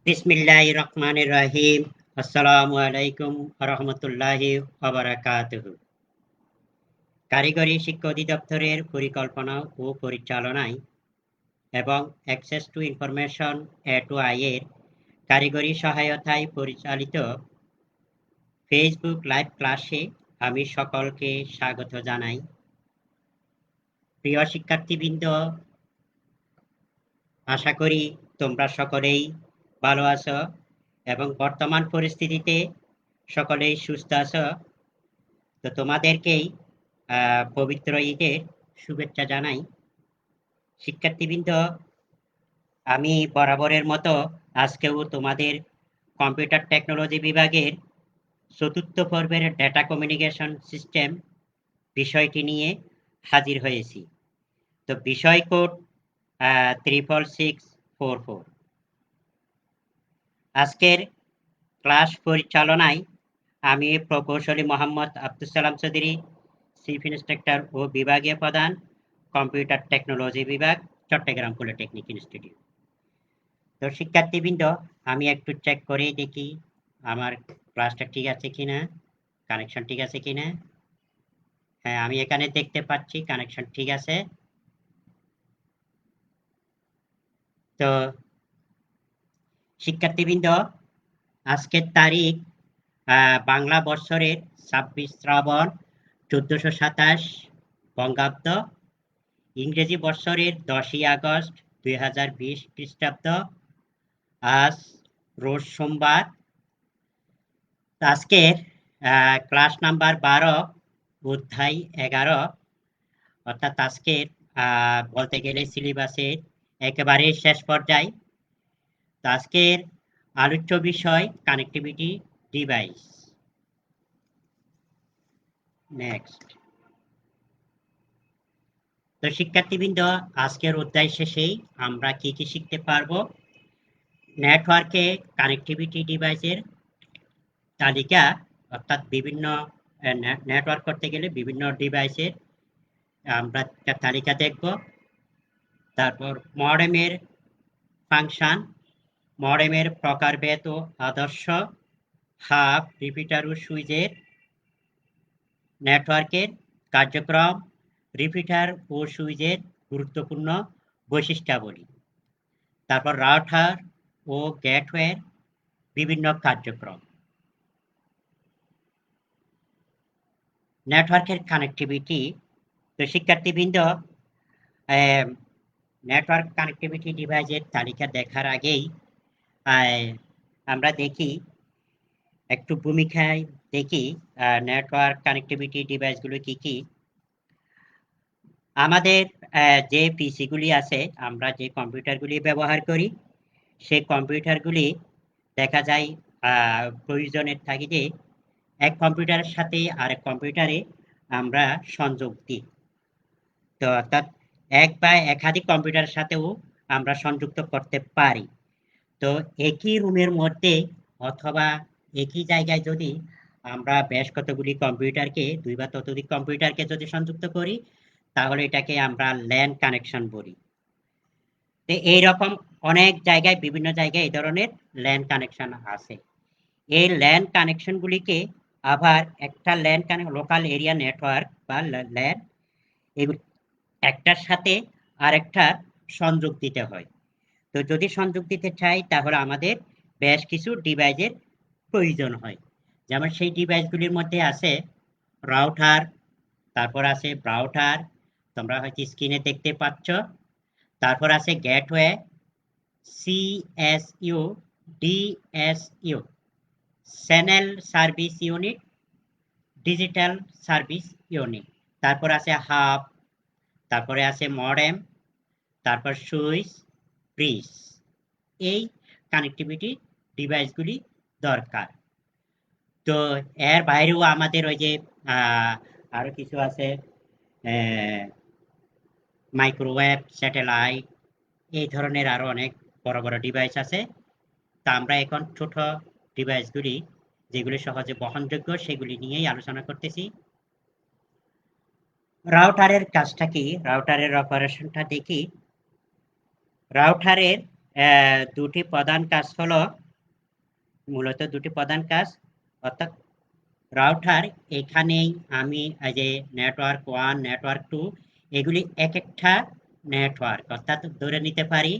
বিসমিল্লাহির রহমানির রহিম। আসসালামু আলাইকুম ওয়া রাহমাতুল্লাহি ওয়া বারাকাতুহু। কারিগরি শিক্ষা অধিদপ্তরের পরিকল্পনা ও পরিচালনায় এবং অ্যাক্সেস টু ইনফরমেশন A2I এর কারিগরি সহায়তায় পরিচালিত ফেসবুক লাইভ ক্লাসে আমি সকলকে স্বাগত জানাই। প্রিয় শিক্ষার্থীবৃন্দ, আশা করি তোমরা সকলেই ভালো আছো এবং বর্তমান পরিস্থিতিতে সকলেই সুস্থ আছো। তো তোমাদেরকেই পবিত্র ঈদের শুভেচ্ছা জানাই। শিক্ষার্থীবৃন্দ, আমি বরাবরের মতো আজকেও তোমাদের কম্পিউটার টেকনোলজি বিভাগের চতুর্থ পর্বের ডেটা কমিউনিকেশন সিস্টেম বিষয়টি নিয়ে হাজির হয়েছি। তো বিষয় কোড 66644। আজকের ক্লাস পরিচালনায় আমি প্রকৌশলী মোহাম্মদ আব্দুল সালাম চৌধুরী, চিফ ইন্সট্রাক্টর ও বিভাগীয় প্রধান, কম্পিউটার টেকনোলজি বিভাগ, চট্টগ্রাম পলিটেকনিক ইনস্টিটিউট। তো শিক্ষার্থীবৃন্দ, আমি একটু চেক করেই দেখি আমার ক্লাসটা ঠিক আছে কিনা, কানেকশন ঠিক আছে কিনা। হ্যাঁ, আমি এখানে দেখতে পাচ্ছি কানেকশন ঠিক আছে। তো শিক্ষার্থীবৃন্দ, আজকের তারিখ বাংলা বৎসরের 26 শ্রাবণ 1427 বঙ্গাব্দ, ইংরেজি বৎসরের 10ই আগস্ট 2020 খ্রিস্টাব্দ। আজ রোজ সোমবার। আজকের ক্লাস নাম্বার 12, অধ্যায় 11, অর্থাৎ আজকের বলতে গেলে সিলেবাসের একেবারে শেষ পর্যায়ে। তো আজকের আলোচ্য বিষয় কানেক্টিভিটি ডিভাইস। নেক্সট। তো শিক্ষার্থীবৃন্দ, আজকের অধ্যায় শেষেই আমরা কি কি শিখতে পারবো? নেটওয়ার্কে কানেক্টিভিটি ডিভাইসের তালিকা, অর্থাৎ বিভিন্ন নেটওয়ার্ক করতে গেলে বিভিন্ন ডিভাইসের আমরা একটা তালিকা দেখব। তারপর মডেমের ফাংশন, মডেমের প্রকারভেদ ও আদর্শ, হাব, রিপিটার ও সুইচের নেটওয়ার্কের কার্যক্রম, রিপিটার ও সুইচের গুরুত্বপূর্ণ বৈশিষ্ট্যাবলী। তারপর রাউটার ও গেটওয়ের বিভিন্ন কার্যক্রম। নেটওয়ার্কের কানেক্টিভিটি। তো শিক্ষার্থীবৃন্দ, নেটওয়ার্ক কানেক্টিভিটি ডিভাইসের তালিকা দেখার আগেই আমরা দেখি একটু ভূমিকায় দেখি নেটওয়ার্ক কানেক্টিভিটি ডিভাইসগুলো কি কি। আমাদের যে পিসিগুলি আছে, আমরা যে কম্পিউটারগুলি ব্যবহার করি, সেই কম্পিউটারগুলি দেখা যায় প্রয়োজনের তাগিদে এক কম্পিউটারের সাথে আরেক কম্পিউটারে আমরা সংযোগ দিই। তো অর্থাৎ এক বা একাধিক কম্পিউটারের সাথেও আমরা সংযুক্ত করতে পারি। তো একই রুমের মধ্যে অথবা একই জায়গায় যদি আমরা বেশ কতগুলি কম্পিউটারকে, 2 বা ততোধিক কম্পিউটারকে যদি সংযুক্ত করি, তাহলে এটাকে আমরা ল্যান কানেকশন বলি। তো এইরকম অনেক জায়গায়, বিভিন্ন জায়গায় এই ধরনের ল্যান কানেকশন আছে। এই ল্যান কানেকশনগুলিকে আবার একটা ল্যান লোকাল এরিয়া নেটওয়ার্ক বা ল্যান, এগুলি একটার সাথে আরেকটার সংযোগ দিতে হয়। তো যদি সংযোগ দিতে চাই, তাহলে আমাদের বেশ কিছু ডিভাইসের প্রয়োজন হয়। যেমন সেই ডিভাইসগুলির মধ্যে আছে রাউটার, তারপর আছে ব্রাউটার, তোমরা হয়তো স্ক্রিনে দেখতে পাচ্ছ। তারপর আছে gateway, CSU, DSU, channel service unit, digital service unit. তারপর আছে হাব, তারপরে আছে মডেম, তারপর সুইচ, ব্রিজ। এই কানেক্টিভিটি ডিভাইসগুলি দরকার। তো এর বাইরেও আমাদের ওই যে আরো কিছু আছে, মাইক্রোওয়েভ, স্যাটেলাইট, এই ধরনের আরো অনেক বড় বড় ডিভাইস আছে। তা আমরা এখন ছোট ডিভাইসগুলি, যেগুলি সহজে বহনযোগ্য, সেগুলি নিয়েই আলোচনা করতেছি। রাউটারের কাজটা কি? রাউটারের অপারেশনটা দেখি। রাউটারের দুটি প্রধান কাজ হলো, মূলত দুটি প্রধান কাজ, অর্থাৎ রাউটার এখানেই আমি এই যে নেটওয়ার্ক 1 নেটওয়ার্ক 2 এগুলি এক একটা নেটওয়ার্ক, অর্থাৎ ধরে নিতে পারি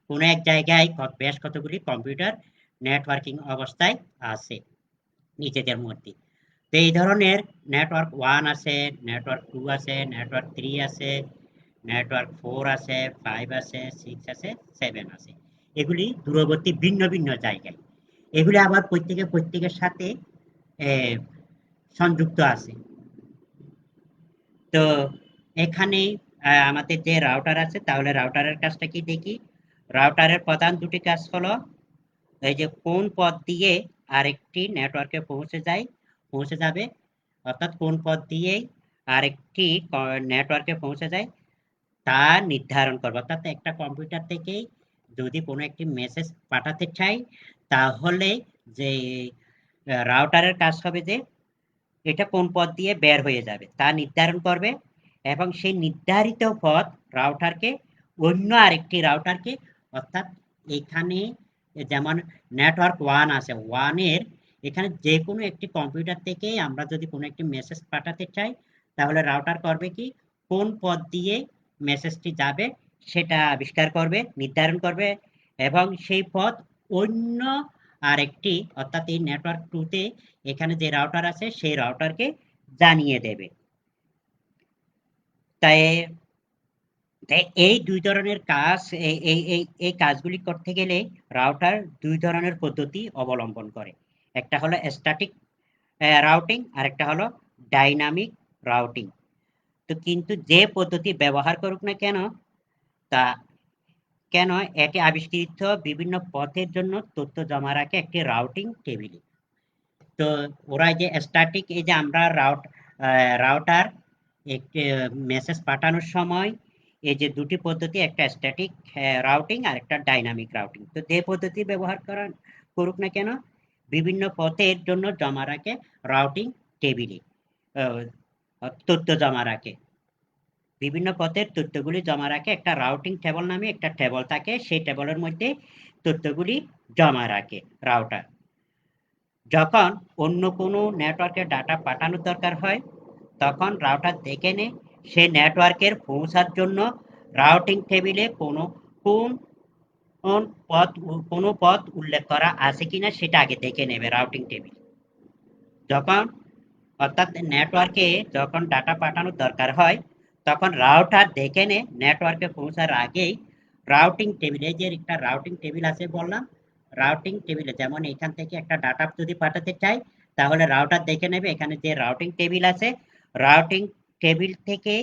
কোনো এক জায়গায় বেশ কতগুলি কম্পিউটার নেটওয়ার্কিং অবস্থায় আছে নিজেদের মধ্যে। তো এই ধরনের নেটওয়ার্ক 1 আছে, নেটওয়ার্ক 2 আছে, নেটওয়ার্ক 3 আছে, নেটওয়ার্ক 4 আছে, 5 আছে, 6 আছে, 7 আছে। এগুলি দূরবর্তী ভিন্ন ভিন্ন জায়গায়। এগুলি আবার প্রত্যেকের সাথে সংযুক্ত আছে। তো এখানে আমাদের যে রাউটার আছে, তাহলে রাউটারের কাজটা কি দেখি। রাউটারের প্রধান দুটি কাজ হলো এই যে কোন পথ দিয়ে আরেকটি নেটওয়ার্কে পৌঁছে যাবে, অর্থাৎ কোন পথ দিয়ে আরেকটি নেটওয়ার্কে পৌঁছে যায় তা নির্ধারণ করবে। অর্থাৎ একটা কম্পিউটার থেকে যদি কোনো একটি মেসেজ পাঠাতে চাই, তাহলে যে রাউটারের কাজ হবে যে এটা কোন পথ দিয়ে বের হয়ে যাবে তা নির্ধারণ করবে, এবং সেই নির্ধারিত পথ রাউটারকে অন্য আরেকটি রাউটারকে, অর্থাৎ এখানে যেমন নেটওয়ার্ক 1 আছে, 1 এর এখানে যে কোনো একটি কম্পিউটার থেকে আমরা যদি কোনো একটি মেসেজ পাঠাতে চাই, তাহলে রাউটার করবে কি কোন পথ দিয়ে মেসেজটি যাবে সেটা আবিষ্কার করবে, নির্ধারণ করবে, এবং সেই পথ অন্য আরেকটি, অর্থাৎ এই নেটওয়ার্ক 2 তে এখানে যে রাউটার আছে সেই রাউটারকে জানিয়ে দেবে। তাই এই দুই ধরনের কাজ, এই কাজগুলি করতে গেলে রাউটার দুই ধরনের পদ্ধতি অবলম্বন করে। একটা হলো স্ট্যাটিক রাউটিং, আর একটা হলো ডাইনামিক রাউটিং। তো কিন্তু যে পদ্ধতি ব্যবহার করুক না কেন, তা কেন এটি আবিষ্কৃত বিভিন্ন পথের জন্য তথ্য জমা রাখে একটি রাউটিং টেবিলে। তো ওরা যে স্ট্যাটিক, এই যে আমরা রাউটার একটি মেসেজ পাঠানোর সময় এই যে দুটি পদ্ধতি, একটা স্ট্যাটিক রাউটিং আর একটা ডাইনামিক রাউটিং। তো যে পদ্ধতি ব্যবহার করুক না কেন, বিভিন্ন পথের জন্য জমা রাখে রাউটিং টেবিলে, তথ্য জমা রাখে, বিভিন্ন পথের তথ্যগুলি জমা রাখে একটা রাউটিং টেবল নামে একটা টেবল থাকে, সেই টেবলের মধ্যে তথ্যগুলি জমা রাখে রাউটার। যখন অন্য কোনো নেটওয়ার্কে ডাটা পাঠানোর দরকার হয়, তখন রাউটার দেখে নেয় সে নেটওয়ার্কের পৌঁছার জন্য রাউটিং টেবিলে কোনো পথ উল্লেখ করা আছে কিনা সেটা আগে দেখে নেবে রাউটিং টেবিল। যখন, অর্থাৎ নেটওয়ার্কে যখন ডাটা পাঠানোর দরকার হয়, তখন রাউটার দেখে নেয় নেটওয়ার্কে পৌঁছার আগেই রাউটিং টেবিলে, যে একটা রাউটিং টেবিল আছে বললাম, রাউটিং টেবিলে যেমন এখান থেকে একটা ডাটা যদি পাঠাতে চাই, তাহলে রাউটার দেখে নেবে এখানে যে রাউটিং টেবিল আছে, রাউটিং টেবিল থেকে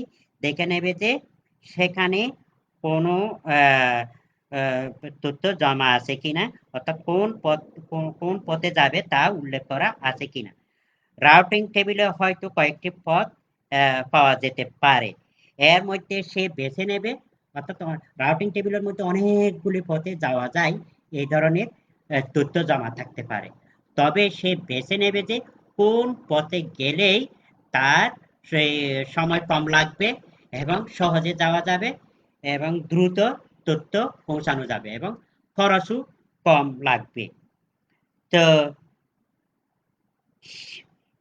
দেখে নেবে যে সেখানে কোনো তথ্য জমা আছে কিনা, অর্থাৎ কোন পথে যাবে তা উল্লেখ করা আছে কিনা। রাউটিং টেবিলে হয়তো কয়েকটি পথ পাওয়া যেতে পারে, এর মধ্যে সে বেছে নেবে, অর্থাৎ রাউটিং টেবিলের মধ্যে অনেকগুলি পথে যাওয়া যায়, এই ধরনের তথ্য জমা থাকতে পারে। তবে সে বেছে নেবে যে কোন পথে গেলেই তার সময় কম লাগবে এবং সহজে যাওয়া যাবে এবং দ্রুত তথ্য পৌঁছানো যাবে এবং খরচও কম লাগবে। তো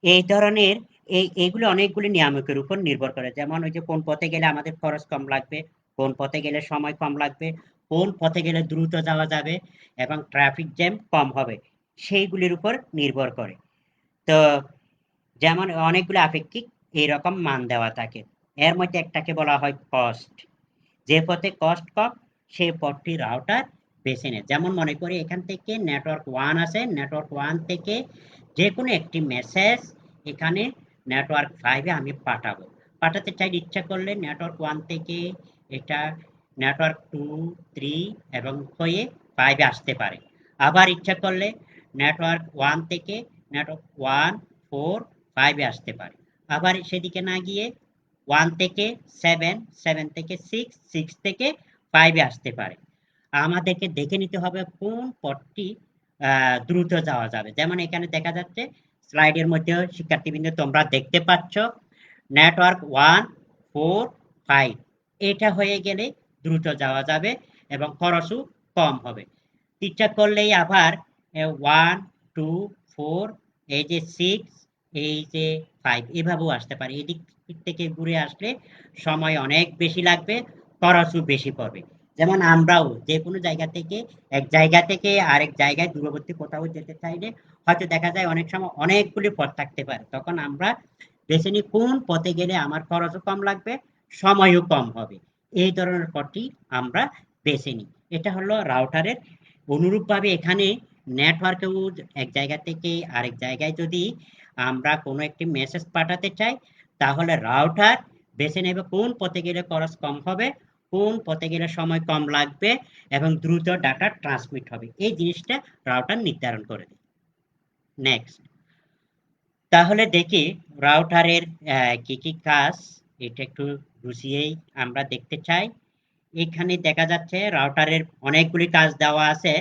এই ধরনের এইগুলো অনেকগুলি নিয়ামকের উপর নির্ভর করে, যেমন ওই যে কোন পথে গেলে আমাদের খরচ কম লাগবে, কোন পথে গেলে সময় কম লাগবে, কোন পথে গেলে দ্রুত যাওয়া যাবে এবং ট্রাফিক জ্যাম কম হবে, সেইগুলির উপর নির্ভর করে। তো যেমন অনেকগুলো আপেক্ষিক এইরকম মান দেওয়া থাকে, এর মধ্যে একটাকে বলা হয় কস্ট। যে পথে কস্ট কম সেই পথটি রাউটার বেছে নেয়। যেমন মনে করি এখান থেকে নেটওয়ার্ক 1 আছে, নেটওয়ার্ক 1 থেকে যে কোনো একটি মেসেজ এখানে নেটওয়ার্ক 5 এ আমি পাঠাতে চাই, ইচ্ছা করলে নেটওয়ার্ক 1 থেকে এটা নেটওয়ার্ক 2, 3 এবং হয়ে 5 এ আসতে পারে। আবার ইচ্ছা করলে নেটওয়ার্ক 1 থেকে নেটওয়ার্ক 1, 4, 5 এ আসতে পারে। আবার সেদিকে না গিয়ে 1 থেকে 7, 7 থেকে 6, 6 থেকে 5 এ আসতে পারে। আমাদেরকে দেখে নিতে হবে কোন পথটি দ্রুত যাওয়া যাবে। যেমন এখানে দেখা যাচ্ছে স্লাইডের মধ্যে শিক্ষার্থীবৃন্দ তোমরা দেখতে পাচ্ছ নেটওয়ার্ক 1, 4, 5 এটা হয়ে গেলে দ্রুত যাওয়া যাবে এবং খরচও কম হবে। ইচ্ছা করলেই আবার 1 2 4 এই যে 6 এই যে 5 এভাবেও আসতে পারে। এদিক থেকে ঘুরে আসলে সময় অনেক বেশি লাগবে, খরচও বেশি পড়বে। যেমন আমরাও যে কোনো জায়গা থেকে এক জায়গা থেকে আরেক জায়গায় দূরবর্তী কোথাও যেতে চাইলে হয়তো দেখা যায় অনেক সময় অনেকগুলি পথ থাকতে পারে। তখন আমরা বেছে নিই কোন পথে গেলে আমার খরচও কম লাগবে, সময়ও কম হবে। এই ধরনের পথটি আমরা বেছে নিই। এটা হলো রাউটারের। অনুরূপভাবে এখানে নেটওয়ার্কেও এক জায়গা থেকে আরেক জায়গায় যদি আমরা কোনো একটি মেসেজ পাঠাতে চাই, তাহলে রাউটার বেছে নেবে কোন পথে গেলে খরচ কম হবে, কোন পথে গেলে সময় কম লাগবে এবং দ্রুত ডাটা ট্রান্সমিট হবে। এই জিনিসটা রাউটার নির্ধারণ করে দেয়। নেক্সট, তাহলে দেখি রাউটারের কি কি কাজ, এটা একটু বুঝিয়েই আমরা দেখতে চাই। এখানে দেখা যাচ্ছে রাউটারের অনেকগুলি কাজ দেওয়া আছে।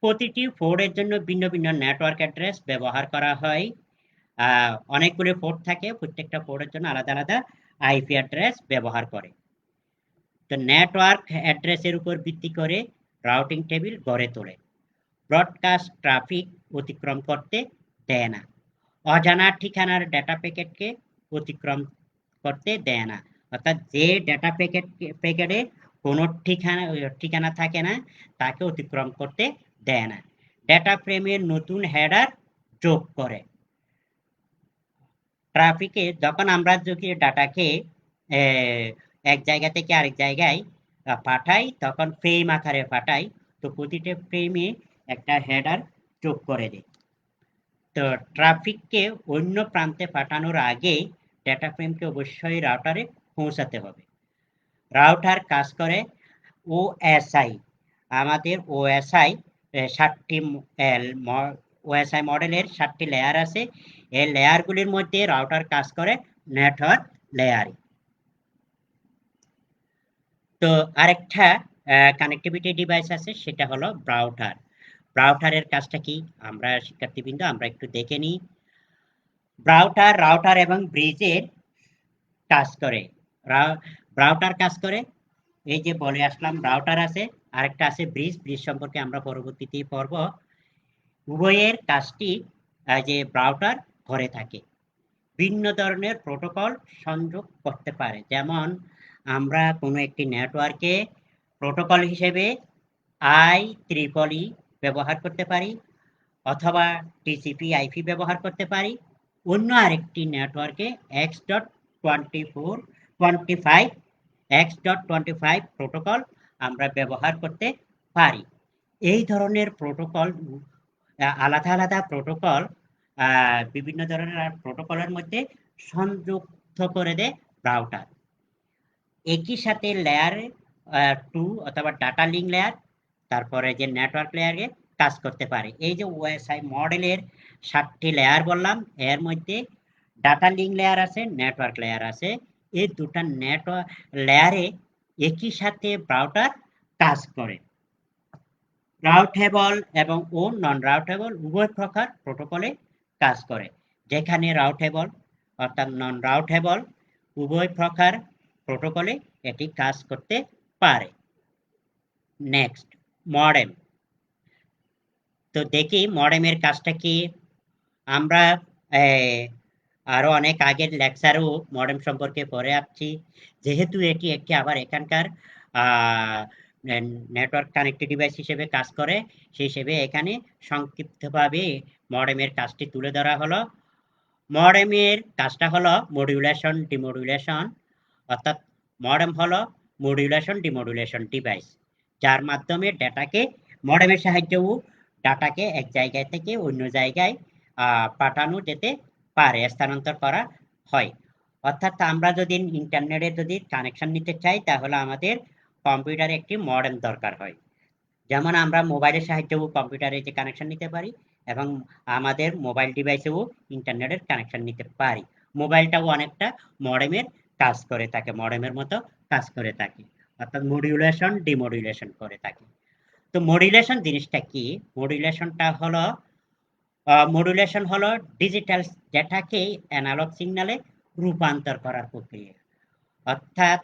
প্রতিটি পোর্টের জন্য ভিন্ন ভিন্ন নেটওয়ার্ক অ্যাড্রেস ব্যবহার করা হয়। অনেকগুলি পোর্ট থাকে, প্রত্যেকটা পোর্টের জন্য আলাদা আলাদা আইপি অ্যাড্রেস ব্যবহার করে। তো নেটওয়ার্ক অ্যাড্রেসের উপর ভিত্তি করে রাউটিং টেবিল গড়ে তোলে। ব্রডকাস্ট ট্রাফিক অতিক্রম করতে দেয় না। অজানা ঠিকানার ডেটা প্যাকেটকে অতিক্রম করতে দেয় না। অর্থাৎ যে ডেটা প্যাকেটে কোনো ঠিকানা থাকে না, তাকে অতিক্রম করতে দেয় না। ডেটা ফ্রেমের নতুন হেডার যোগ করে। ট্রাফিকে যখন আমরা যদি ডাটাকে এক জায়গা থেকে আরেক জায়গায় পাঠাই, তখন ফ্রেম আকারে পাঠাই। তো প্রতিটা ফ্রেমে একটা হেডার যোগ করে দেয়। তো ট্রাফিককে অন্য প্রান্তে পাঠানোর আগে ডেটা ফ্রেমকে অবশ্যই রাউটারে পৌঁছাতে হবে। রাউটার কাজ করে ওএসআই। আমাদের ওএসআই 7টি ওএসআই মডেলের 7টি লেয়ার আছে। এই লেয়ারগুলির মধ্যে রাউটার কাজ করে নেটওয়ার্ক লেয়ারে। তো আরেকটা কানেক্টিভিটি ডিভাইস আছে, সেটা হলো ব্রাউটার। ব্রাউটারের কাজটা কি আমরা শিক্ষার্থীবৃন্দ আমরা একটু দেখে নিই। রাউটার এবং ব্রিজের কাজ করে। ব্রাউটার কাজ করে, এই যে বলে আসলাম রাউটার আছে, আরেকটা আছে ব্রিজ। ব্রিজ সম্পর্কে আমরা পরবর্তীতে পড়ব। উভয়ের কাজটি যে ব্রাউটার করে থাকে। ভিন্ন ধরনের প্রোটোকল সংযোগ করতে পারে। যেমন আমরা কোনো একটি নেটওয়ার্কে প্রোটোকল হিসেবে IEEE ব্যবহার করতে পারি, অথবা TCP IP ব্যবহার করতে পারি। অন্য আরেকটি নেটওয়ার্কে X.25 প্রোটোকল আমরা ব্যবহার করতে পারি। এই ধরনের প্রোটোকল আলাদা আলাদা প্রোটোকল বিভিন্ন ধরনের প্রোটোকলের মধ্যে সংযুক্ত করে দেয় রাউটার। একই সাথে লেয়ারে 2 অথবা ডাটা লিঙ্ক লেয়ার, তারপরে যে নেটওয়ার্ক লেয়ারে কাজ করতে পারে। এই যে ওএসআই মডেলের 7টি লেয়ার বললাম, এর মধ্যে ডাটা লিঙ্ক লেয়ার আছে, নেটওয়ার্ক লেয়ার আছে। এই দুটা নেটওয়ার্ক লেয়ারে একই সাথে রাউটার কাজ করে। রাউটেবল এবং নন রাউটেবল উভয় প্রকার প্রোটোকলে কাজ করে। যেখানে রাউটেবল অর্থাৎ নন রাউটেবল উভয় প্রকার প্রোটোকলে এটি কাজ করতে পারে। Next, modem. তো দেখি মডেমের কাজটা কি। আমরা আরো অনেক আগের লেকচারেও মডেম সম্পর্কে পড়ে আসছি। যেহেতু এটি একটি আবার এখানকার নেটওয়ার্ক কানেক্টেড ডিভাইস হিসেবে কাজ করে, সেই হিসেবে এখানে সংক্ষিপ্তভাবে মডেমের কাজটি তুলে ধরা হলো। মডেমের কাজটা হলো মডুলেশন ডিমডুলেশন। অর্থাৎ মডেম হলো মডুলেশন ডিমডুলেশন ডিভাইস, যার মাধ্যমে ডাটাকে মডেমের সাহায্যেও ডাটাকে এক জায়গা থেকে অন্য জায়গায় পাঠানো যেতে পারে, স্থানান্তর করা হয়। অর্থাৎ আমরা যদি ইন্টারনেটে যদি কানেকশন নিতে চাই, তাহলে আমাদের কম্পিউটারে একটি মডেম দরকার হয়। যেমন আমরা মোবাইলের সাহায্যেও কম্পিউটারে যে কানেকশন নিতে পারি, এবং আমাদের মোবাইল ডিভাইসেও ইন্টারনেটের কানেকশন নিতে পারি। মোবাইলটাও অনেকটা মডেমের কাজ করে থাকে, মডেমের মতো কাজ করে থাকে। অর্থাৎ মডিউলেশন ডিমডুলেশন করে থাকে। তো মডিউলেশন জিনিসটা কি? মডুলেশন হলো ডিজিটাল ডেটাকে অ্যানালগ সিগন্যালে রূপান্তর করার প্রক্রিয়া। অর্থাৎ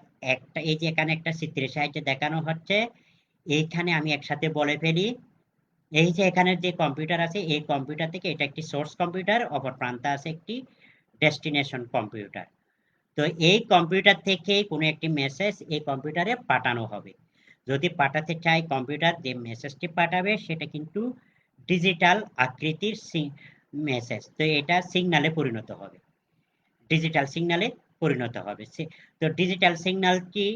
এই যে এখানে একটা চিত্রের সাহায্যে দেখানো হচ্ছে, এইখানে আমি একসাথে বলে ফেলি, এই যে এখানে যে কম্পিউটার আছে এই কম্পিউটার থেকে এটা একটি সোর্স কম্পিউটার, অপর প্রান্তে আছে একটি ডেস্টিনেশন কম্পিউটার। তো এই কম্পিউটার থেকে কোনো একটি মেসেজ এই কম্পিউটারে পাঠানো হবে। যদি পাঠাতে চাই কম্পিউটার যে মেসেজটি পাঠাবে সেটা কিন্তু ডিজিটাল আকৃতির মেসেজ, তো এটা সিগনালে পরিণত হবে, ডিজিটাল সিগনালে পরিণত হবে। তো ডিজিটাল সিগন্যালটি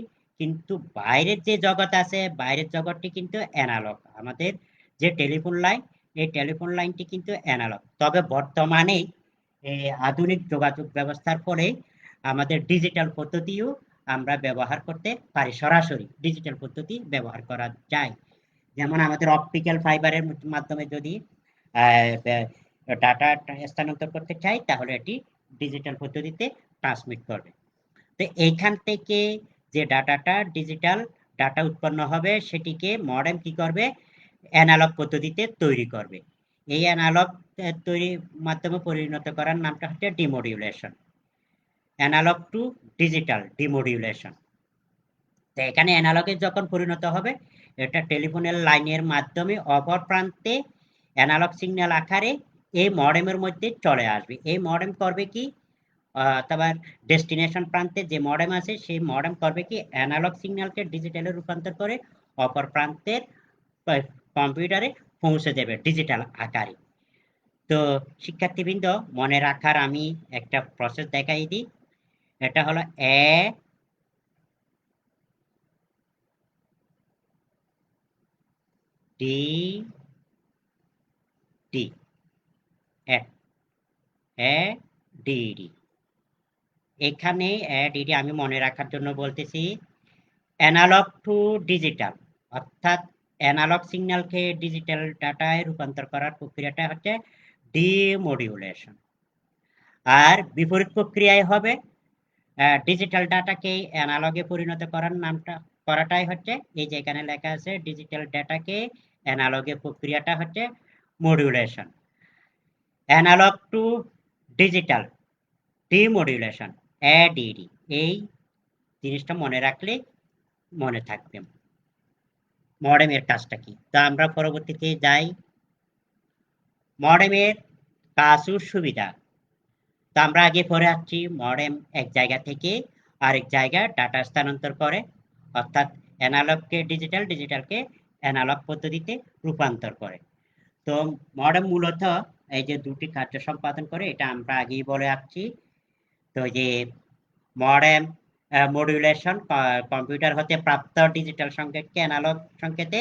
কিন্তু বাইরের যে জগৎ আছে বাইরের জগৎটি কিন্তু অ্যানালগ। আমাদের যে টেলিফোন লাইন এই টেলিফোন লাইনটি কিন্তু অ্যানালগ, তবে বর্তমানে আধুনিক যোগাযোগ ব্যবস্থার ফলে আমাদের ডিজিটাল পদ্ধতিও আমরা ব্যবহার করতে পারি, সরাসরি ডিজিটাল পদ্ধতি ব্যবহার করা যায়। যেমন আমাদের অপটিক্যাল ফাইবারের মাধ্যমে যদি ডাটা স্থানান্তর করতে চাই তাহলে এটি ডিজিটাল পদ্ধতিতে ট্রান্সমিট করবে। তো এইখান থেকে যে ডাটাটা ডিজিটাল ডাটা উৎপন্ন হবে সেটিকে মডেম কি করবে, অ্যানালগ পদ্ধতিতে তৈরি করবে। এই অ্যানালগ তৈরির মাধ্যমে পরিণত করার নামটা হচ্ছে ডিমোডিউলেশন, অ্যানালগ টু ডিজিটাল ডিমোডিউলেশন। তো এখানে অ্যানালগে যখন পরিণত হবে এটা টেলিফোনের লাইনের মাধ্যমে অপর প্রান্তে অ্যানালগ সিগন্যাল আকারে এই মডেমের মধ্যে চলে আসবে। এই মডেম করবে কি, তারপর ডেস্টিনেশন প্রান্তে যে মডেম আছে সেই মডেম করবে কি, অ্যানালগ সিগন্যালকে ডিজিটালে রূপান্তর করে অপর প্রান্তের কম্পিউটারে পৌঁছে দেবে ডিজিটাল আকারে। তো শিক্ষার্থীবৃন্দ মনে রাখার আমি একটা প্রসেস দেখাই দিই। এটা হলো ডি ডি ডি। এখানে ডিডি আমি মনে রাখার জন্য বলতেছি, অ্যানালগ টু ডিজিটাল, অর্থাৎ অ্যানালগ সিগন্যালকে ডিজিটাল ডাটায় রূপান্তর করার প্রক্রিয়াটা হচ্ছে ডিমোডিউলেশন। আর বিপরীত প্রক্রিয়ায় হবে ডিজিটাল ডাটাকে অ্যানালগে পরিণত করার নামটা করাটাই হচ্ছে এই যে এখানে লেখা আছে ডিজিটাল ডাটাকে অ্যানালগে প্রক্রিয়াটা হচ্ছে modulation. Analog to digital demodulation, ADD. এই জিনিসটা মনে রাখলে মনে থাকবে মডেমের কাজটা কি। তো আমরা পরবর্তীতে যাই মডেমের কাজ ও সুবিধা। তো আমরা আগে পড়ে আসছি মডেম এক জায়গা থেকে আরেক জায়গায় ডাটা স্থানান্তর করে, অর্থাৎ অ্যানালগকে ডিজিটাল, ডিজিটালকে অ্যানালগ পদ্ধতিতে রূপান্তর করে। তো মডেম মূলত এই যে দুটি কার্য সম্পাদন করে এটা আমরা আগেই বলে আসছি। তো যে মডেম মডুলেশন কম্পিউটার হতে প্রাপ্ত ডিজিটাল সংকেতকে অ্যানালগ সংকেতে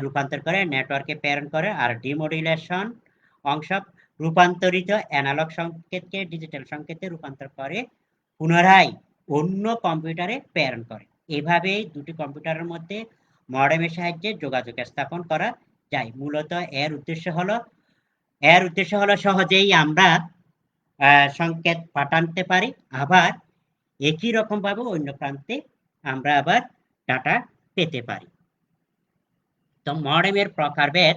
রূপান্তর করে নেটওয়ার্কে প্রেরণ করে, আর ডিমোডুলেশন অংশ রূপান্তরিত অ্যানালগ সংকেতকে ডিজিটাল সংকেতে রূপান্তর করে পুনরায় অন্য কম্পিউটারে প্রেরণ করে। এভাবেই দুটি কম্পিউটারের মধ্যে মডেমের সাহায্যে যোগাযোগ স্থাপন করা যায়। মূলত এর উদ্দেশ্য হলো সহজেই আমরা সংকেত পাঠাতে পারি, আবার একই রকম ভাবে অন্য প্রান্তে আমরা আবার ডাটা পেতে পারি। তো মডেমের প্রকারভেদ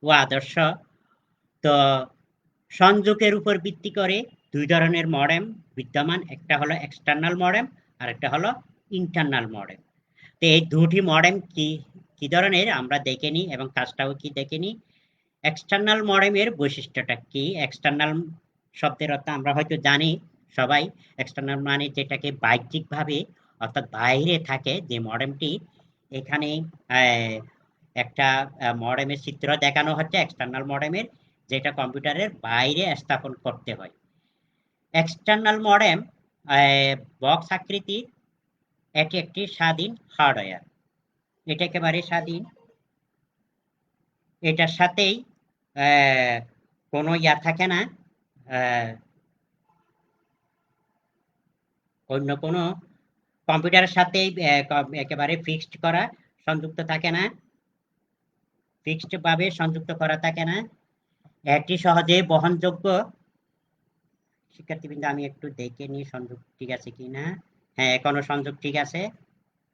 ও আদর্শ। তো সংযোগের উপর ভিত্তি করে দুই ধরনের মডেম বিদ্যমান, একটা হলো এক্সটার্নাল মডেম আর একটা হলো ইন্টারনাল মডেম। তো এই দুটি মডেম কি কি ধরনের আমরা দেখে নিই এবং কাজটাও কি দেখে নিই। এক্সটার্নাল মডেমের বৈশিষ্ট্যটা কি, এক্সটার্নাল শব্দের অর্থ আমরা হয়তো জানি সবাই, এক্সটার্নাল মানে যেটাকে বাহ্যিকভাবে অর্থাৎ বাইরে থাকে যে মডেমটি। এখানে একটা মডেমের চিত্র দেখানো হচ্ছে এক্সটার্নাল মডেমের, যেটা কম্পিউটারের বাইরে স্থাপন করতে হয়। এক্সটার্নাল মডেম বক্স আকৃতির, এটি একটি স্বাধীন হার্ডওয়্যার, এটা একেবারে স্বাধীন, এটার সাথেই কোনো ইয়া থাকে না, অন্য কোনো কম্পিউটারের সাথেই একেবারে ফিক্সড করা সংযুক্ত থাকে না, ফিক্সড ভাবে সংযুক্ত করা থাকে না, এটি সহজে বহনযোগ্য। শিক্ষার্থীবৃন্দ আমি একটু দেখে নিই সংযোগ ঠিক আছে কিনা। হ্যাঁ, এখনো সংযোগ ঠিক আছে,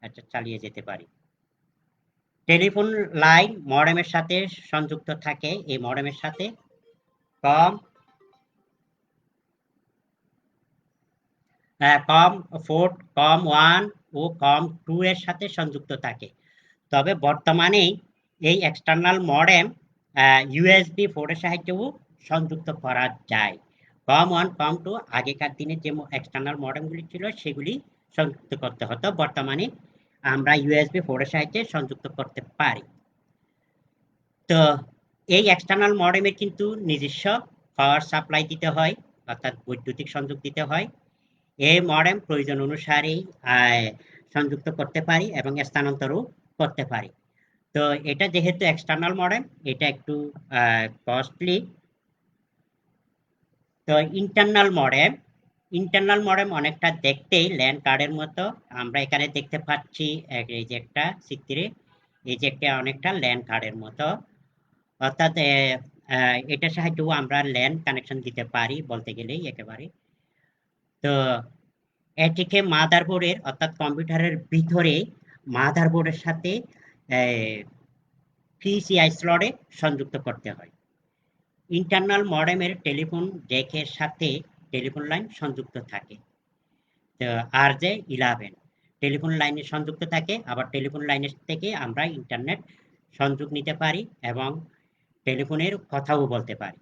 আচ্ছা চালিয়ে যেতে পারি। টেলিফোন লাইন মডেমের সাথে সংযুক্ত থাকে, এই মডেমের সাথে কম 1 ও কম 2 এর সাথে সংযুক্ত থাকে। তবে বর্তমানে এই এক্সটার্নাল মডেম ইউএসবি পোর্টের সাহায্যেও সংযুক্ত করা যায়। কম টু আগেকার দিনে যে এক্সটার্নাল মডেমগুলি ছিল সেগুলি সংযুক্ত করতে হতো, বর্তমানে আমরা ইউএসবি পোর্টের সাহায্যে সংযুক্ত করতে পারি। তো এই এক্সটার্নাল মডেমের কিন্তু নিজস্ব পাওয়ার সাপ্লাই দিতে হয়, অর্থাৎ বৈদ্যুতিক সংযোগ দিতে হয়। এই মডেম প্রয়োজন অনুসারেই সংযুক্ত করতে পারি এবং স্থানান্তরও করতে পারি। তো এটা যেহেতু এক্সটার্নাল মডেম, এটা একটু কস্টলি। তো ইন্টারনাল মডেম অনেকটা দেখতেই ল্যান্ড কার্ডের মতো। আমরা এখানে দেখতে পাচ্ছি এই যে একটা চিত্রে, এই যে একটা অনেকটা ল্যান্ড কার্ডের মতো, অর্থাৎ এটার সাহায্যেও আমরা ল্যান কানেকশন দিতে পারি বলতে গেলেই একেবারে। তো এটিকে মাদারবোর্ডের অর্থাৎ কম্পিউটারের ভিতরে মাদারবোর্ডের সাথে পিসিআই স্লটে সংযুক্ত করতে হয়। ইন্টারনাল মডেমের টেলিফোন ডেকের সাথে টেলিফোন লাইন সংযুক্ত থাকে। তো RJ11 টেলিফোন লাইনে সংযুক্ত থাকে, আবার টেলিফোন লাইনের থেকে আমরা ইন্টারনেট সংযোগ নিতে পারি এবং টেলিফোনের কথাও বলতে পারি।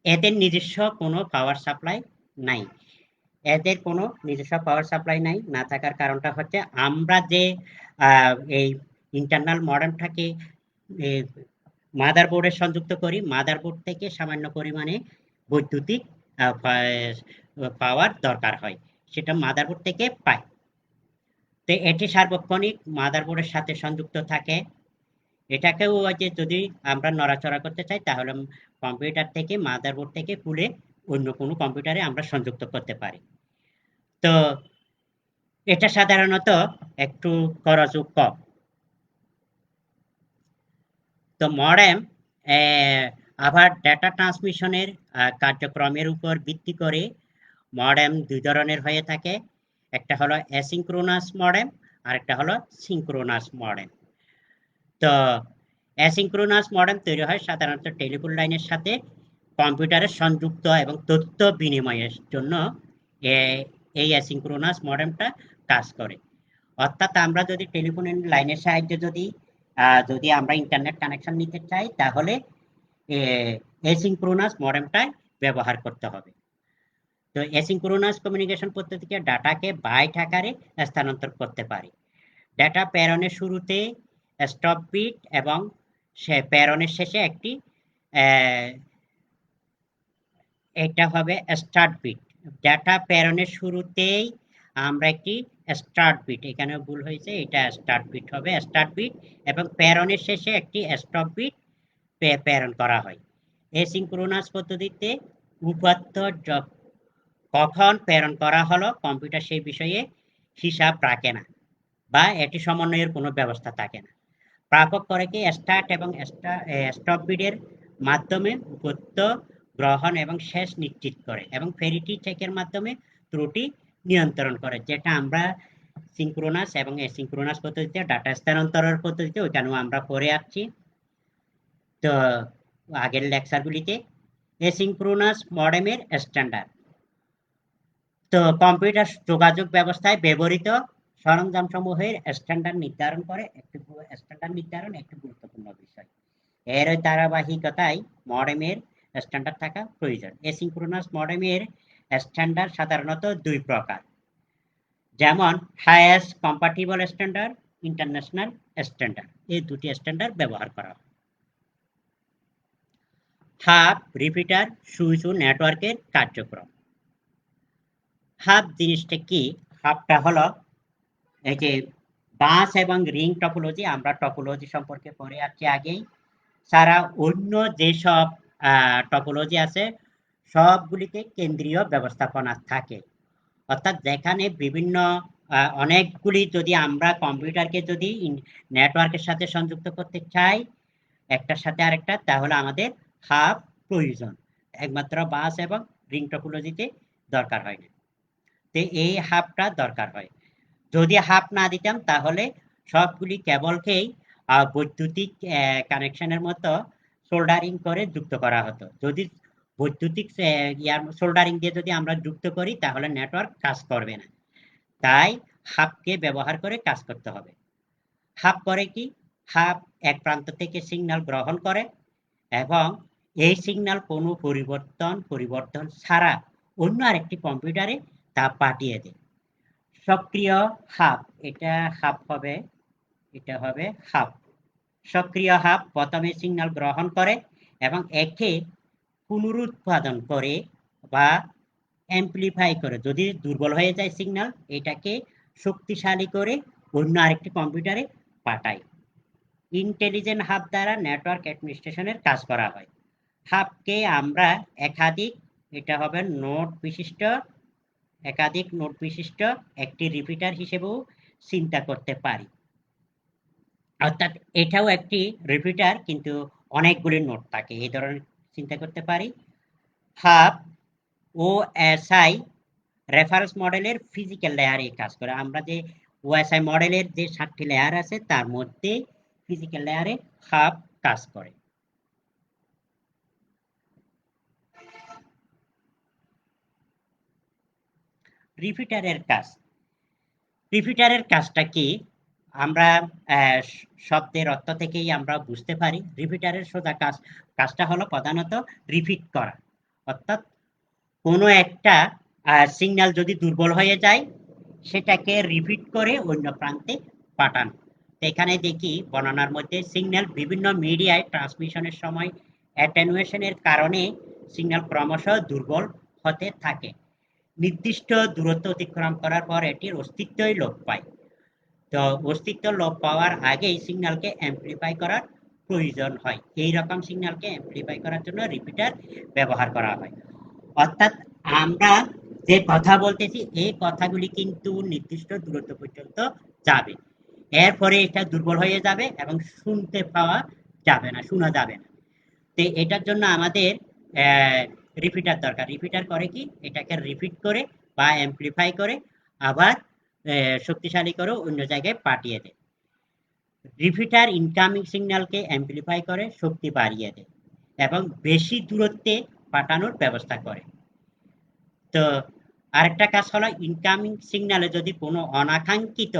এদের নিজস্ব কোনো পাওয়ার সাপ্লাই নাই। এদের কোনো নিজস্ব পাওয়ার সাপ্লাই নাই, না থাকার কারণটা হচ্ছে আমরা যে এই ইন্টারনাল মডেমটাকে মাদারবোর্ডে সংযুক্ত করি, মাদারবোর্ড থেকে সামান্য পরিমাণে বৈদ্যুতিক পাওয়ার দরকার হয়, সেটা মাদারবোর্ড থেকে পায়। তো এটি সার্বক্ষণিক মাদারবোর্ডের সাথে সংযুক্ত থাকে। এটাকেও যে যদি আমরা নড়াচড়া করতে চাই তাহলে কম্পিউটার থেকে মাদারবোর্ড থেকে খুলে অন্য কোনো কম্পিউটারে আমরা সংযুক্ত করতে পারি। তো এটা সাধারণত একটু খরচও কম। তো মডেম আবার ডেটা ট্রান্সমিশনের কার্যক্রমের উপর ভিত্তি করে মডেম দুই ধরনের হয়ে থাকে। একটা হলো অ্যাসিঙ্ক্রোনাস মডেম, আর একটা হলো সিঙ্ক্রোনাস মডেম। তো অ্যাসিঙ্ক্রোনাস মডেম তৈরি হয় সাধারণত টেলিফোন লাইনের সাথে কম্পিউটারের সংযুক্ত এবং তথ্য বিনিময়ের জন্য এই অ্যাসিঙ্ক্রোনাস মডেমটা কাজ করে। অর্থাৎ আমরা যদি টেলিফোন লাইনের সাহায্যে যদি আমরা ইন্টারনেট কানেকশন নিতে চাই তাহলে অ্যাসিঙ্ক্রোনাস মডেমটাই ব্যবহার করতে হবে। তো অ্যাসিঙ্ক্রোনাস কমিউনিকেশন পদ্ধতিতে ডাটাকে বাইট আকারে স্থানান্তর করতে পারি। ডাটা প্রেরণের শুরুতে স্টপ বিট এবং প্রেরণের শেষে একটি এটা হবে স্টার্ট বিট। ডাটা প্রেরণের শুরুতেই আমরা একটি স্টার্ট বিট, এখানে ভুল হয়েছে, এটা স্টার্ট বিট হবে, স্টার্ট বিট, এবং প্রেরণের শেষে একটি স্টপ বিট প্রেরণ করা হয়। অ্যাসিঙ্ক্রোনাস পদ্ধতিতে উপাত্ত কখন প্রেরণ করা হলো কম্পিউটার সেই বিষয়ে হিসাব রাখে না বা এটি সমন্বয়ের কোনো ব্যবস্থা থাকে না। প্রাপক করে কি স্টার্ট এবং স্টপ বিটের মাধ্যমে উপাত্ত গ্রহণ এবং শেষ নিশ্চিত করে এবং ফেরিটি চেকের মাধ্যমে ত্রুটি নিয়ন্ত্রণ করে, যেটা আমরা সিঙ্ক্রোনাস এবং অ্যাসিঙ্ক্রোনাস পদ্ধতিতে ডাটা স্থানান্তরের পদ্ধতিতে ওইখানেও আমরা পড়ে আসছি। তো আগের লেকচারগুলিতে অ্যাসিঙ্ক্রোনাস মডেমের স্ট্যান্ডার্ড। তো কম্পিউটার যোগাযোগ ব্যবস্থায় ব্যবহৃত সরঞ্জাম সমূহের স্ট্যান্ডার্ড নির্ধারণ একটি গুরুত্বপূর্ণ বিষয়। এর ধারাবাহিকতায় মডেমের স্ট্যান্ডার্ড থাকা প্রয়োজন। অ্যাসিঙ্ক্রোনাস মডেমের স্ট্যান্ডার্ড সাধারণত দুই প্রকার, যেমন highest compatible standard, international standard. এই দুটি স্ট্যান্ডার্ড ব্যবহার করা হয়। হাব, রিপিটার, সুইচ ও নেটওয়ার্কের কার্যক্রম। হাব জিনিসটা কি? হাবটা হলো এই যে বাস এবং রিং টপোলজি, আমরা টপোলজি সম্পর্কে পড়ে আসছি আগেই। ছাড়া অন্য যেসব টপোলজি আছে সবগুলিতে কেন্দ্রীয় ব্যবস্থাপনা থাকে, অর্থাৎ যেখানে বিভিন্ন অনেকগুলি যদি আমরা কম্পিউটারকে যদি নেটওয়ার্কের সাথে সংযুক্ত করতে চাই একটার সাথে আরেকটা, তাহলে আমাদের হাব প্রয়োজন। একমাত্র বাস এবং রিং টপোলজিতে দরকার হয় না। তো এই হাবটা দরকার হয়। যদি হাব না দিতাম তাহলে সবগুলি কেবলকেই বৈদ্যুতিক কানেকশনের মতো সোল্ডারিং করে যুক্ত করা হতো। যদি বৈদ্যুতিক সোল্ডারিং দিয়ে যদি আমরা যুক্ত করি তাহলে নেটওয়ার্ক কাজ করবে না, তাই হাবকে ব্যবহার করে কাজ করতে হবে। হাব করে কি? হাব এক প্রান্ত থেকে সিগন্যাল গ্রহণ করে এবং এই সিগন্যাল কোনো পরিবর্তন ছাড়া অন্য আরেকটি কম্পিউটারে তা পাঠিয়ে দেয়। সক্রিয় হাব, এটা হবে হাব। সক্রিয় হাব প্রথমে সিগন্যাল গ্রহণ করে এবং একে পুনরুৎপাদন করে বা অ্যাম্প্লিফাই করে। যদি দুর্বল হয়ে যায় সিগন্যাল, এটাকে শক্তিশালী করে অন্য আরেকটি কম্পিউটারে পাঠায়। ইন্টেলিজেন্ট হাব দ্বারা নেটওয়ার্ক অ্যাডমিনিস্ট্রেশনের কাজ করা হয়। হাবকে আমরা এটা হবে একাধিক নোড বিশিষ্ট একটি রিপিটার হিসেবেও চিন্তা করতে পারি। অর্থাৎ এটাও একটি রিপিটার, কিন্তু অনেকগুলি নোড থাকে, এই ধরনের চিন্তা করতে পারি। হাব ওএসআই রেফারেন্স মডেলের ফিজিক্যাল লেয়ারে কাজ করে। আমরা যে ওএসআই মডেলের যে 7টি লেয়ার আছে তার মধ্যে ফিজিক্যাল লেয়ারে হাব কাজ করে। রিপিটারের কাজ, রিপিটারের কাজটা কি? আমরা শব্দের অর্থ থেকেই আমরা বুঝতে পারি। রিপিটারের সোজা কাজটা হলো প্রধানত রিপিট করা। অর্থাৎ কোনো একটা সিগন্যাল যদি দুর্বল হয়ে যায়, সেটাকে রিপিট করে অন্য প্রান্তে পাঠানো। তো এখানে দেখি বর্ণনার মধ্যে সিগন্যাল বিভিন্ন মিডিয়ায় ট্রান্সমিশনের সময় অ্যাটেনুয়েশনের কারণে সিগন্যাল ক্রমশ দুর্বল হতে থাকে। নির্দিষ্ট দূরত্ব অতিক্রম করার পর এটির অস্তিত্বই লোপ পায়। তো অস্তিত্ব লোপ পাওয়ার আগেই সিগন্যালকে অ্যাম্প্লিফাই করার প্রয়োজন হয়। এই রকম সিগন্যালকে অ্যাম্প্লিফাই করার জন্য রিপিটার ব্যবহার করা হয়। অর্থাৎ আমরা যে কথা বলতেছি এই কথাগুলি কিন্তু নির্দিষ্ট দূরত্ব পর্যন্ত যাবে, এরপরে এটা দুর্বল হয়ে যাবে এবং শুনতে পাওয়া যাবে না, শোনা যাবে না। তো এটার জন্য আমাদের রিপিটার দরকার। রিপিটার করে কি? এটাকে রিপিট করে বা অ্যাম্প্লিফাই করে আবার শক্তিশালী করে অন্য জায়গায় পাঠিয়ে দেয়। রিপিটার ইনকামিং সিগন্যালকে অ্যাম্প্লিফাই করে শক্তি বাড়িয়ে দেয় এবং বেশি দূরত্বে পাঠানোর ব্যবস্থা করে। তো আরেকটা কাজ হলো ইনকামিং সিগন্যালে যদি কোনো অনাকাঙ্ক্ষিত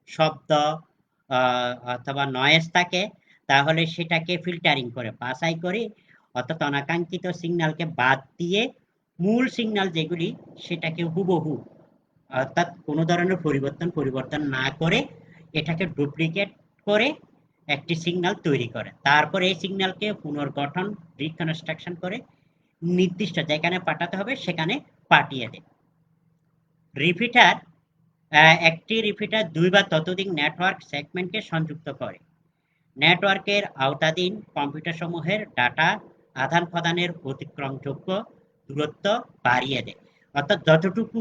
শব্দ অথবা নয়েজ থাকে, তাহলে সেটাকে ফিল্টারিং করে বাছাই করে, অর্থাৎ অনাকাঙ্ক্ষিত সিগন্যালকে বাদ দিয়ে মূল সিগন্যাল যেগুলি সেটাকে হুবহু, অর্থাৎ কোনো ধরনের পরিবর্তন না করে এটাকে ডুপ্লিকেট করে একটি সিগন্যাল তৈরি করে। তারপরে এই সিগন্যালকে পুনর্গঠন রিকনস্ট্রাকশন করে নির্দিষ্ট যেখানে পাঠাতে হবে সেখানে পাঠিয়ে দেয়। রিপিটার একটি রিপিটার 2 বা ততোধিক নেটওয়ার্ক সেগমেন্টকে সংযুক্ত করে। নেটওয়ার্কের আওতাধীন কম্পিউটারসমূহের ডাটা আদান-প্রদানের অতিক্রমযোগ্য দূরত্ব বাড়িয়ে দেয়। অর্থাৎ যতটুকু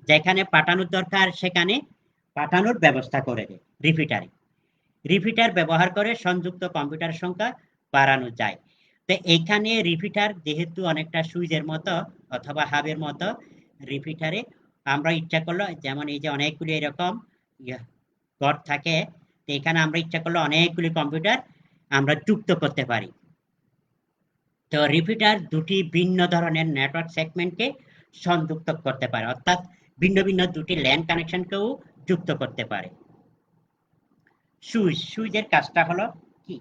যেখানে পাঠানোর দরকার সেখানে পাঠানোর ব্যবস্থা করে দেয় রিপিটারে। রিপিটার ব্যবহার করে সংযুক্ত কম্পিউটার সংখ্যা বাড়ানো যায়। তো এইখানে রিপিটার যেহেতু অনেকটা সুইচের মতো অথবা হাবের মতো, রিপিটারে আমরা ইচ্ছা করলো, যেমন এই যে অনেকগুলি এরকম ঘর থাকে, তো এখানে আমরা ইচ্ছা করলে অনেকগুলি কম্পিউটার আমরা যুক্ত করতে পারি। তো রিপিটার দুটি ভিন্ন ধরনের নেটওয়ার্ক সেগমেন্টকে সংযুক্ত করতে পারে, অর্থাৎ ভিন্ন দুটি ল্যান কানেকশনকেও যুক্ত করতে পারে। সুইচের কাজটা হলো কি?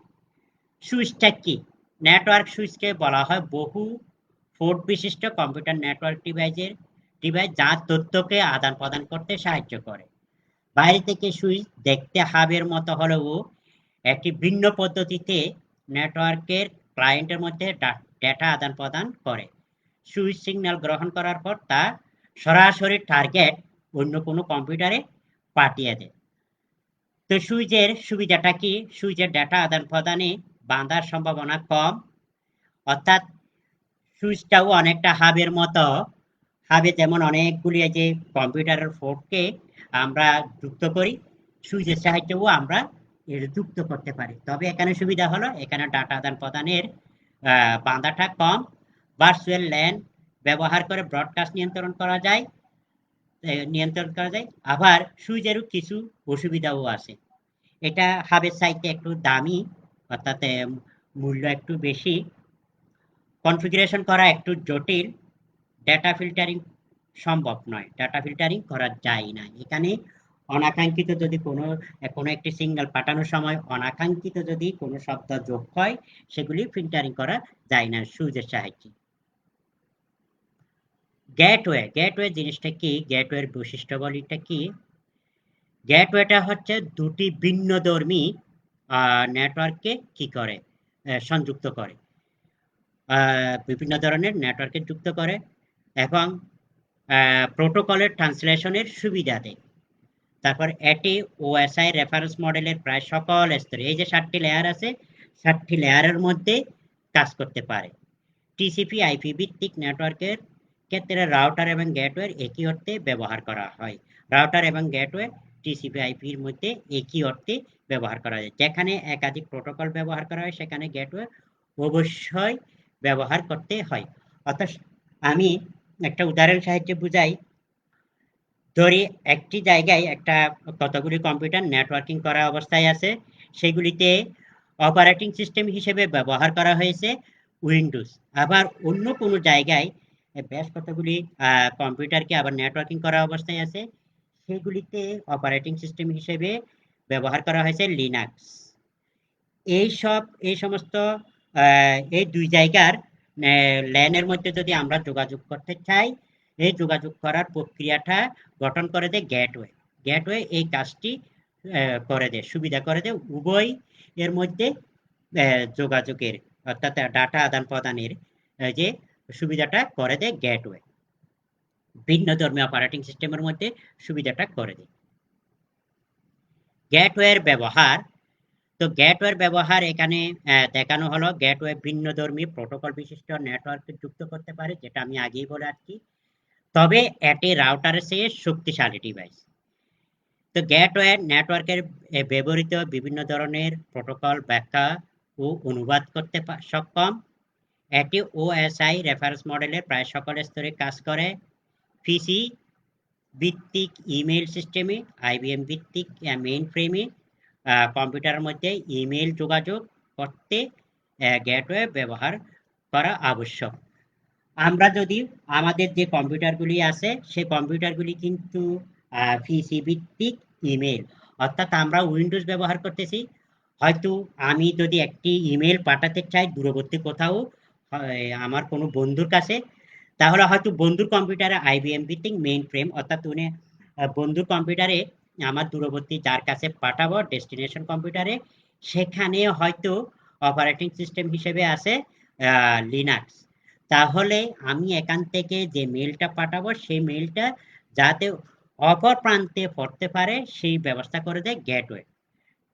সুইচটা কি? নেটওয়ার্ক সুইচকে বলা হয় বহু পোর্ট বিশিষ্ট কম্পিউটার নেটওয়ার্ক ডিভাইস যা তথ্যকে আদান প্রদান করতে সাহায্য করে। বাইরে থেকে সুইচ দেখতে হাবের মতো হলেও একটি ভিন্ন পদ্ধতিতে নেটওয়ার্কের ক্লায়েন্টের মধ্যে ডেটা আদান প্রদান করে। সুইচ সিগন্যাল গ্রহণ করার পর তা সরাসরি টার্গেট অন্য কোনো কম্পিউটারে পাঠিয়ে দেয়। তো সুইচের সুবিধাটা কি? সুইচের ডেটা আদান প্রদানে বাঁধার সম্ভাবনা কম, অর্থাৎ সুইচটাও অনেকটা হাবের মতো। হাবে যেমন অনেকগুলি যে কম্পিউটারের পোর্টকে আমরা যুক্ত করি, সুইচের সাহায্যেও আমরা যুক্ত করতে পারি। তবে এখানে সুবিধা হলো এখানে ডাটা আদান প্রদানের বাঁধাটা কম। ভার্চুয়াল ল্যান ব্যবহার করে ব্রডকাস্ট নিয়ন্ত্রণ করা যায়। আবার সুইচেরও কিছু অসুবিধাও আছে। এটা হাবের চাইতে একটু দামি, অর্থাৎ মূল্য একটু বেশি, কনফিগারেশন করা একটু জটিল, ডেটা ফিল্টারিং সম্ভব নয়, ডেটা ফিল্টারিং করা যায় না। এখানে অনাকাঙ্ক্ষিত যদি কোনো একটি সিগন্যাল পাঠানোর সময় অনাকাঙ্ক্ষিত যদি কোনো শব্দ যোগ হয়, সেগুলি ফিল্টারিং করা যায় না সুইচের সাহায্যে। গেটওয়ে জিনিসটা কি? গেটওয়ের বৈশিষ্ট্যাবলীটা কি? গেটওয়েটা হচ্ছে দুটি ভিন্নধর্মী নেটওয়ার্ককে কি করে? সংযুক্ত করে। বিভিন্ন ধরনের নেটওয়ার্কে যুক্ত করে এবং প্রোটোকলের ট্রান্সলেশনের সুবিধা দেয়। তারপর এটি ওএসআই রেফারেন্স মডেলের প্রায় সকল স্তরে, এই যে 7টি লেয়ার আছে, 7টি লেয়ারের মধ্যে কাজ করতে পারে। টিসিপি আইপি ভিত্তিক নেটওয়ার্কের ক্ষেত্রে রাউটার এবং গেটওয়ে একই অর্থে ব্যবহার করা হয়। রাউটার এবং গেটওয়ে টিসিপি আইপির মধ্যে একই অর্থে ব্যবহার করা যায়। যেখানে একাধিক প্রোটোকল ব্যবহার করা হয়, সেখানে গেটওয়ে অবশ্যই ব্যবহার করতে হয়। অর্থাৎ আমি একটা উদাহরণ সাহায্যে বুঝাই। ধরি একটি জায়গায় কতগুলি কম্পিউটার নেটওয়ার্কিং করা অবস্থায় আছে, সেগুলিতে অপারেটিং সিস্টেম হিসেবে ব্যবহার করা হয়েছে উইন্ডোজ। আবার অন্য কোনো জায়গায় বেশ কতগুলি কম্পিউটারকে আবার নেটওয়ার্কিং করা অবস্থায় আছে, সেগুলিতে অপারেটিং সিস্টেম হিসেবে ব্যবহার করা হয়েছে লিনাক্স। এই সমস্ত এই দুই জায়গার ল্যানের মধ্যে যদি আমরা যোগাযোগ করতে চাই, এই যোগাযোগ করার প্রক্রিয়াটা গঠন করে দেয় গেটওয়ে। গেটওয়ে এই কাজটি করে দেয়, সুবিধা করে দেয় উভয় এর মধ্যে যোগাযোগের, অর্থাৎ ডাটা আদান প্রদানের যে সুবিধাটা করে দেয় গেটওয়ে। ভিন্ন ধর্মী অপারেটিং সিস্টেমের মধ্যে সুবিধাটা করে দেয়। গেটওয়ের ব্যবহার, তো গেটওয়ের ব্যবহার এখানে দেখানো হলো। গেটওয়ে ভিন্নধর্মী প্রোটোকল বিশিষ্ট নেটওয়ার্কে যুক্ত করতে পারে, যেটা আমি আগেই বলে আসছি। তবে এটি রাউটারের চেয়ে শক্তিশালী ডিভাইস। তো গেটওয়ে নেটওয়ার্কের ব্যবহৃত বিভিন্ন ধরনের প্রোটোকল ব্যাখ্যা ও অনুবাদ করতে সক্ষম। এটি ওএসআই রেফারেন্স মডেলের প্রায় সকল স্তরে কাজ করে। পিসি ভিত্তিক ইমেইল সিস্টেমে, আইবিএম ভিত্তিক মেইন ফ্রেমে কম্পিউটারের মধ্যে ইমেইল যোগাযোগ করতে গেটওয়ে ব্যবহার করা আবশ্যক। আমরা যদি আমাদের যে কম্পিউটারগুলি আছে, সেই কম্পিউটারগুলি কিন্তু পিসি ভিত্তিক ইমেইল, অর্থাৎ আমরা উইন্ডোজ ব্যবহার করতেছি। হয়তো আমি যদি একটি ইমেইল পাঠাতে চাই দূরবর্তী কোথাও, আমার কোনো বন্ধুর কাছে, তাহলে হয়তো বন্ধুর কম্পিউটারে আইবিএম ভিত্তিক মেইন ফ্রেম, অর্থাৎ উনি বন্ধুর কম্পিউটারে আমার দূরবর্তী যার কাছে পাঠাবো ডেস্টিনেশন কম্পিউটারে, সেখানে হয়তো অপারেটিং সিস্টেম হিসেবে আছে লিনাক্স। তাহলে আমি এখান থেকে যে মেইলটা পাঠাবো, সেই মেইলটা যাতে অপর প্রান্তে পড়তে পারে সেই ব্যবস্থা করে দেয় গেটওয়ে।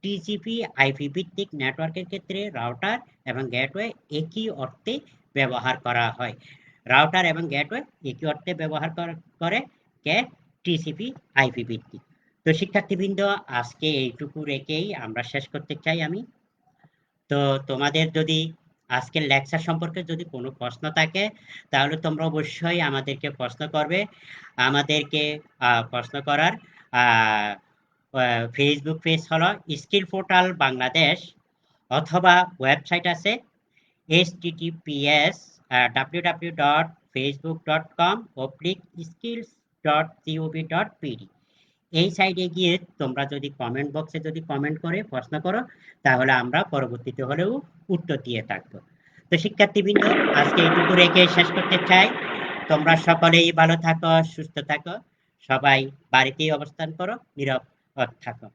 টিসিপি আইপি ভিত্তিক নেটওয়ার্কের ক্ষেত্রে রাউটার এবং গেটওয়ে একই অর্থে ব্যবহার করা হয়। রাউটার এবং গেটওয়ে একই অর্থে ব্যবহার করে টিসিপি আইপি ভিত্তিক। তো শিক্ষার্থীবৃন্দ, আজকে এইটুকু রেখেই আমরা শেষ করতে চাই আমি। তো তোমাদের যদি আজকের লেকচার সম্পর্কে যদি কোনো প্রশ্ন থাকে, তাহলে তোমরা অবশ্যই আমাদেরকে প্রশ্ন করবে। আমাদেরকে প্রশ্ন করার ফেসবুক পেজ হলো স্কিল পোর্টাল বাংলাদেশ, অথবা ওয়েবসাইট আছে https://facebook.com/skills.gov.pd। এই সাইডে গিয়ে তোমরা যদি কমেন্ট বক্সে যদি কমেন্ট করে প্রশ্ন করো, তাহলে আমরা পরবর্তীতে হলেও উত্তর দিয়ে থাকবো। তো শিক্ষার্থীবৃন্দ, আজকে এইটুকু রেখে শেষ করতে চাই। তোমরা সকলেই ভালো থাকো, সুস্থ থাকো, সবাই বাড়িতেই অবস্থান করো, নিরাপদ থাকো।